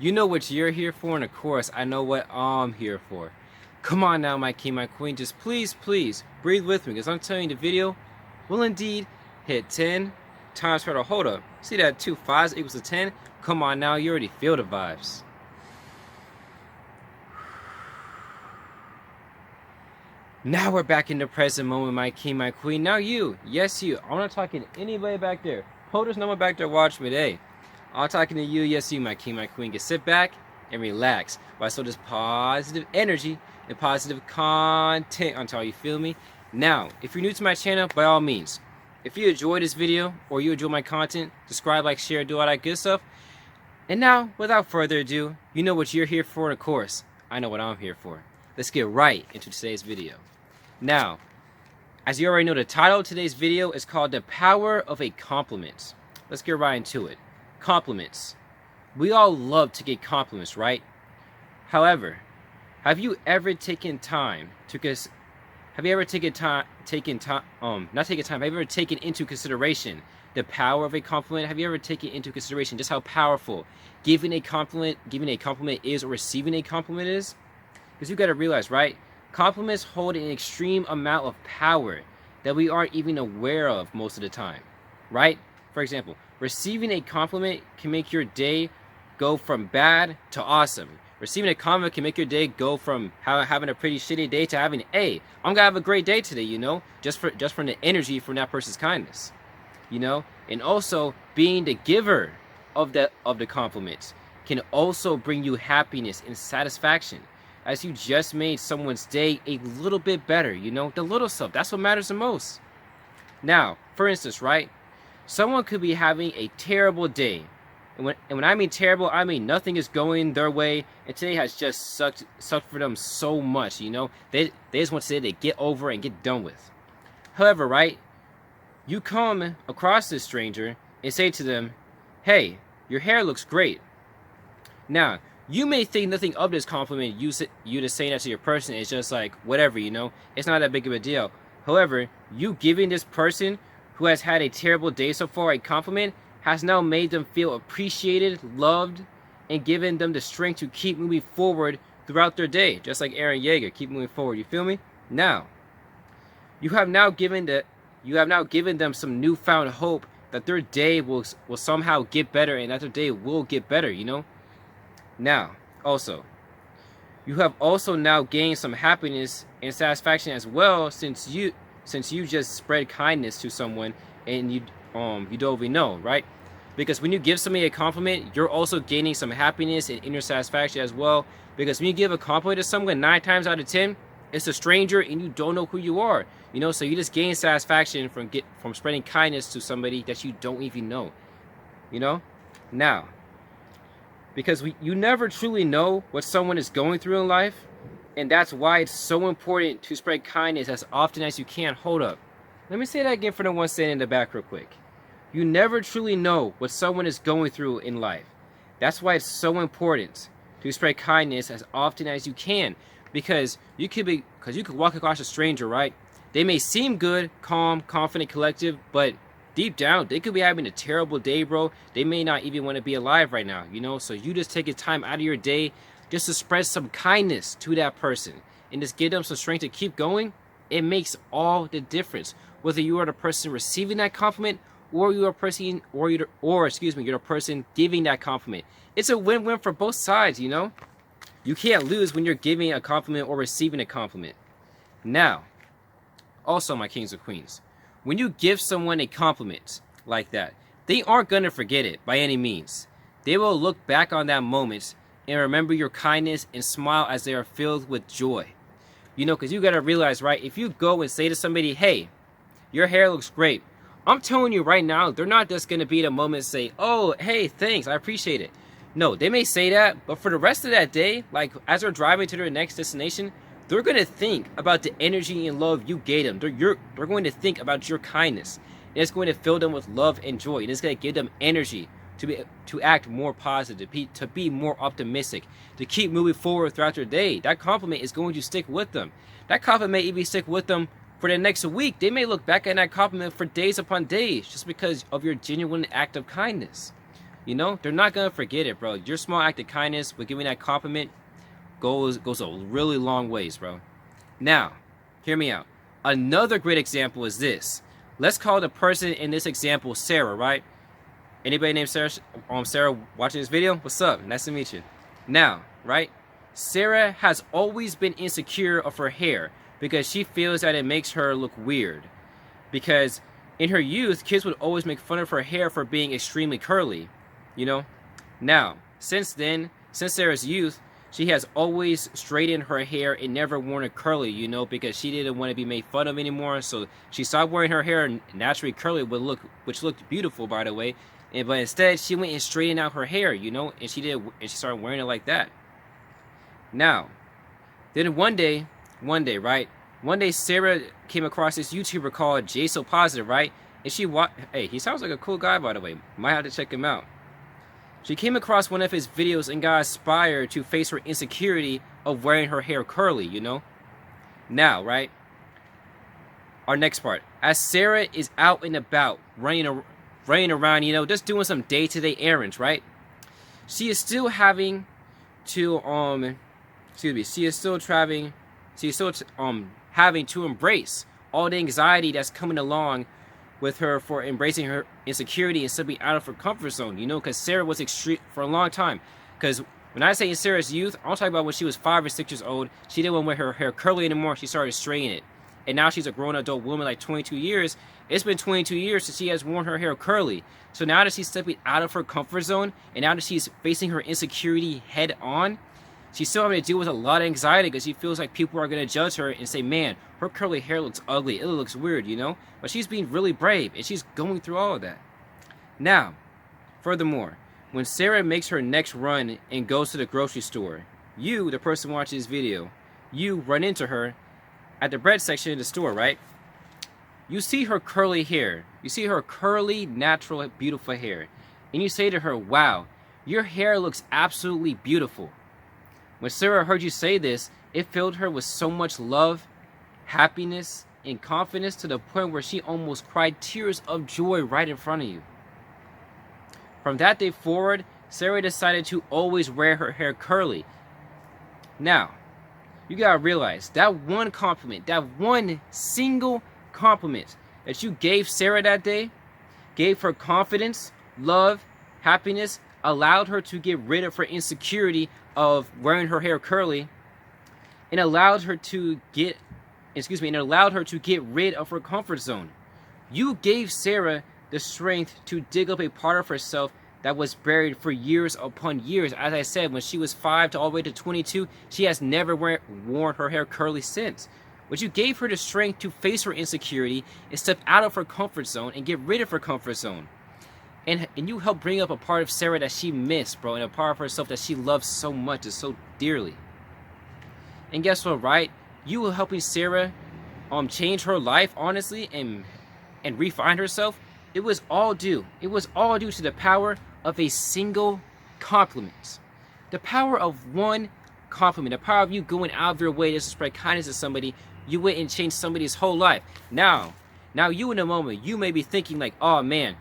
You know what you're here for, and of course, I know what I'm here for. Come on now, my king, my queen, just please, please, breathe with me, because I'm telling you the video will indeed hit 10 times per. Hold up. See that 2 5s equals to 10? Come on now, you already feel the vibes. Now we're back in the present moment, my king, my queen. Now you, yes you. I'm not talking to anybody back there. Hold this number back there, watch me today. I'm talking to you, yes you, my king, my queen. Get sit back and relax. While I show this positive energy and positive content on y'all, you feel me? Now, if you're new to my channel, by all means, if you enjoy this video or you enjoy my content, subscribe, like, share, do all that good stuff. And now, without further ado, you know what you're here for, and of course, I know what I'm here for. Let's get right into today's video. Now, as you already know, the title of today's video is called The Power of a Compliment. Let's get right into it. Compliments. We all love to get compliments, right? However, have you ever taken time to have you ever taken into consideration the power of a compliment? Have you ever taken into consideration just how powerful giving a compliment is, or receiving a compliment is? Because you got to realize, right? Compliments hold an extreme amount of power that we aren't even aware of most of the time, right? For example, receiving a compliment can make your day go from bad to awesome. Receiving a compliment can make your day go from having a pretty shitty day to having, hey, I'm gonna have a great day today, you know, just from the energy from that person's kindness, you know. And also, being the giver of the compliments can also bring you happiness and satisfaction, as you just made someone's day a little bit better, you know, the little stuff. That's what matters the most. Now, for instance, right? Someone could be having a terrible day. And when I mean terrible, I mean nothing is going their way, and today has just sucked for them so much, you know. They just want to say they get over and get done with. However, right? You come across this stranger and say to them, hey, your hair looks great. Now, you may think nothing of this compliment. You just saying that to your person is just like, whatever, you know. It's not that big of a deal. However, you giving this person who has had a terrible day so far a compliment has now made them feel appreciated, loved, and given them the strength to keep moving forward throughout their day. Just like Aaron Yeager, keep moving forward. You feel me? Now, you have now given them some newfound hope that their day will somehow get better, and that their day will get better, you know. Now, also, you have also now gained some happiness and satisfaction as well, since you just spread kindness to someone and you don't even know, right? Because when you give somebody a compliment, you're also gaining some happiness and inner satisfaction as well. Because when you give a compliment to someone, 9 times out of 10, it's a stranger and you don't know who you are, you know. So you just gain satisfaction from spreading kindness to somebody that you don't even know, you know. Now, because you never truly know what someone is going through in life, and that's why it's so important to spread kindness as often as you can. Hold up. Let me say that again for the one sitting in the back real quick. You never truly know what someone is going through in life. That's why it's so important to spread kindness as often as you can, because you could walk across a stranger, right? They may seem good, calm, confident, collective, but deep down, they could be having a terrible day, bro. They may not even want to be alive right now, you know? So you just take a time out of your day just to spread some kindness to that person and just give them some strength to keep going. It makes all the difference. Whether you are the person receiving that compliment or you're the person giving that compliment. It's a win-win for both sides, you know? You can't lose when you're giving a compliment or receiving a compliment. Now, also, my kings and queens, when you give someone a compliment like that, they aren't going to forget it by any means. They will look back on that moment and remember your kindness and smile as they are filled with joy. You know, because you got to realize, right, if you go and say to somebody, hey, your hair looks great, I'm telling you right now, they're not just going to be the moment to say, oh, hey, thanks, I appreciate it. No, they may say that, but for the rest of that day, like as they're driving to their next destination, they're going to think about the energy and love you gave them. They're going to think about your kindness. And it's going to fill them with love and joy. And it's going to give them energy to act more positive, to be more optimistic, to keep moving forward throughout their day. That compliment is going to stick with them. That compliment may even stick with them for the next week. They may look back at that compliment for days upon days just because of your genuine act of kindness. You know, they're not gonna forget it, bro. Your small act of kindness with giving that compliment goes a really long ways, bro. Now, hear me out. Another great example is this. Let's call the person in this example Sarah, right? Anybody named Sarah? Sarah watching this video? What's up? Nice to meet you. Now, right? Sarah has always been insecure of her hair because she feels that it makes her look weird. Because in her youth, kids would always make fun of her hair for being extremely curly, you know? Now, since then, since Sarah's youth, she has always straightened her hair and never worn it curly, you know, because she didn't want to be made fun of anymore. So she stopped wearing her hair naturally curly, which looked beautiful, by the way. But instead, she went and straightened out her hair, you know, and she started wearing it like that. Now, then one day, right? One day, Sarah came across this YouTuber called JSO Positive, right? And hey, he sounds like a cool guy, by the way. Might have to check him out. She came across one of his videos and got inspired to face her insecurity of wearing her hair curly, you know? Now, right? Our next part. As Sarah is out and about, running around, you know, just doing some day-to-day errands, right? She is still having to, having to embrace all the anxiety that's coming along with her for embracing her insecurity and stepping out of her comfort zone, you know, because Sarah was extreme for a long time. Because when I say in Sarah's youth, I'm talking about when she was 5 or 6 years old, she didn't want to wear her hair curly anymore, she started straightening it. And now she's a grown adult woman, like 22 years. It's been 22 years since she has worn her hair curly. So now that she's stepping out of her comfort zone, and now that she's facing her insecurity head on, she's still having to deal with a lot of anxiety because she feels like people are going to judge her and say, man, her curly hair looks ugly, it looks weird, you know? But she's being really brave, and she's going through all of that. Now, furthermore, when Sarah makes her next run and goes to the grocery store, you, the person watching this video, you run into her at the bread section in the store, right? You see her curly hair. You see her curly, natural, beautiful hair. And you say to her, wow, your hair looks absolutely beautiful. When Sarah heard you say this, it filled her with so much love, happiness, and confidence to the point where she almost cried tears of joy right in front of you. From that day forward, Sarah decided to always wear her hair curly. Now, you gotta realize that one compliment, that one single compliment that you gave Sarah that day, gave her confidence, love, happiness, allowed her to get rid of her insecurity of wearing her hair curly, and allowed her to get rid of her comfort zone. You gave Sarah the strength to dig up a part of herself that was buried for years upon years. As I said, when she was 5 to all the way to 22, she has never worn her hair curly since. But you gave her the strength to face her insecurity and step out of her comfort zone and get rid of her comfort zone. And you helped bring up a part of Sarah that she missed, bro, and a part of herself that she loves so much and so dearly. And guess what, right? You were helping Sarah change her life, honestly, and refine herself. It was all due to the power of a single compliment. The power of one compliment, the power of you going out of your way just to spread kindness to somebody. You went and changed somebody's whole life. Now you in the moment, you may be thinking like, oh man,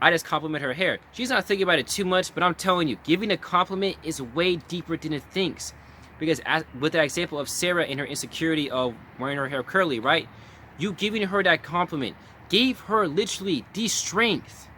I just compliment her hair. She's not thinking about it too much, but I'm telling you, giving a compliment is way deeper than it thinks. Because with that example of Sarah and her insecurity of wearing her hair curly, right? You giving her that compliment gave her literally the strength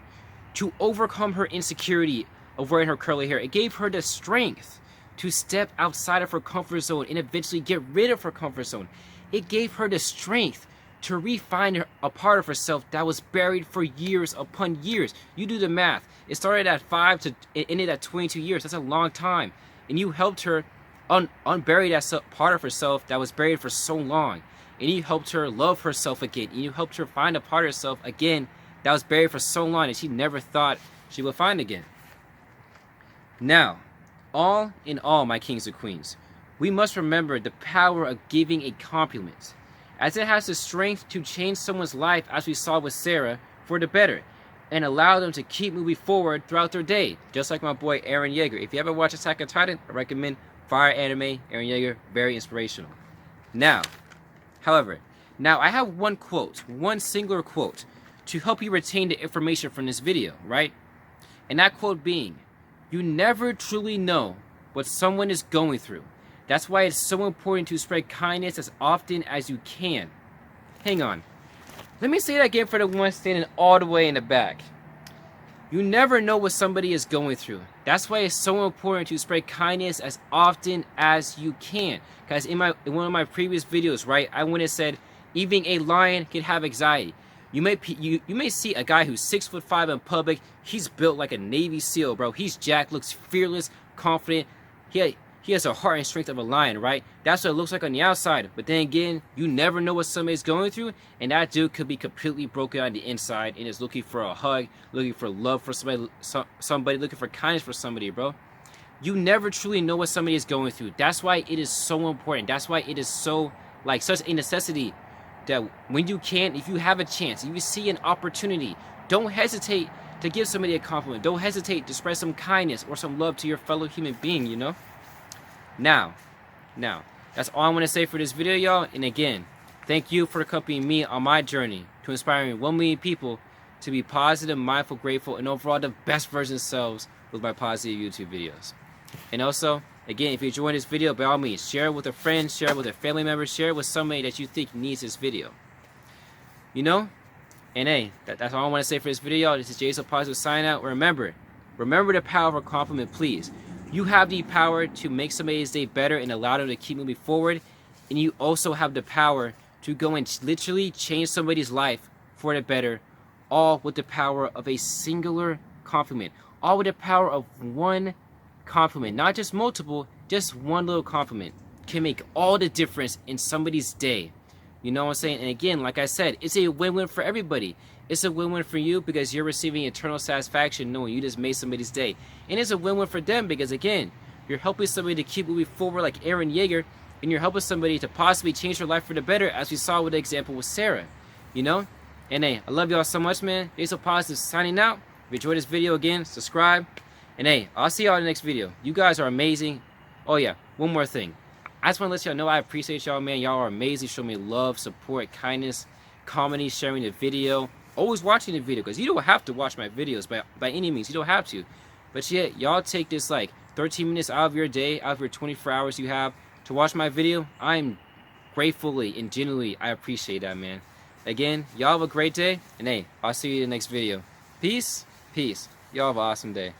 to overcome her insecurity of wearing her curly hair. It gave her the strength to step outside of her comfort zone and eventually get rid of her comfort zone. It gave her the strength to refine a part of herself that was buried for years upon years. You do the math. It started at 5 to it ended at 22 years. That's a long time. And you helped her unbury that part of herself that was buried for so long. And you helped her love herself again. And you helped her find a part of herself again that was buried for so long that she never thought she would find again. Now, all in all, my kings and queens, we must remember the power of giving a compliment, as it has the strength to change someone's life, as we saw with Sarah, for the better, and allow them to keep moving forward throughout their day, just like my boy Eren Yeager. If you ever watch Attack on Titan, I recommend Fire Anime, Eren Yeager, very inspirational. Now, however, I have one quote, one singular quote, to help you retain the information from this video, right? And that quote being, you never truly know what someone is going through. That's why it's so important to spread kindness as often as you can. Hang on. Let me say that again for the one standing all the way in the back. You never know what somebody is going through. That's why it's so important to spread kindness as often as you can. Because in one of my previous videos, right, I went and said, even a lion can have anxiety. You may see a guy who's 6'5" in public. He's built like a Navy SEAL, bro. He's jacked, looks fearless, confident. He has a heart and strength of a lion, right? That's what it looks like on the outside. But then again, you never know what somebody's going through, and that dude could be completely broken on the inside and is looking for a hug, looking for love for somebody, looking for kindness for somebody, bro. You never truly know what somebody is going through. That's why it is so important. That's why it is so, like, such a necessity that when you can, if you have a chance, if you see an opportunity, don't hesitate to give somebody a compliment. Don't hesitate to spread some kindness or some love to your fellow human being, you know? Now, that's all I want to say for this video, y'all. And again, thank you for accompanying me on my journey to inspiring 1 million people to be positive, mindful, grateful, and overall the best version of themselves with my positive YouTube videos. And also, again, if you enjoyed this video, by all means, share it with a friend, share it with a family member, share it with somebody that you think needs this video. You know? And hey, that's all I want to say for this video, y'all. This is JSO Positive signing out. Remember the power of a compliment, please. You have the power to make somebody's day better and allow them to keep moving forward. And you also have the power to go and literally change somebody's life for the better, all with the power of a singular compliment. All with the power of one compliment, not just multiple, just one little compliment can make all the difference in somebody's day. You know what I'm saying? And again, like I said, it's a win-win for everybody. It's a win-win for you because you're receiving eternal satisfaction knowing you just made somebody's day. And it's a win-win for them because, again, you're helping somebody to keep moving forward like Aaron Yeager, and you're helping somebody to possibly change their life for the better, as we saw with the example with Sarah. You know? And hey, I love y'all so much, man. JSO Positive signing out. If you enjoyed this video, again, subscribe. And hey, I'll see y'all in the next video. You guys are amazing. Oh yeah, one more thing. I just want to let y'all know I appreciate y'all, man. Y'all are amazing. Show me love, support, kindness, comedy, sharing the video. Always watching the video, because you don't have to watch my videos by any means. You don't have to. But yet, y'all take this like 13 minutes out of your day, out of your 24 hours you have to watch my video. I'm gratefully and genuinely, I appreciate that, man. Again, y'all have a great day. And hey, I'll see you in the next video. Peace. Peace. Y'all have an awesome day.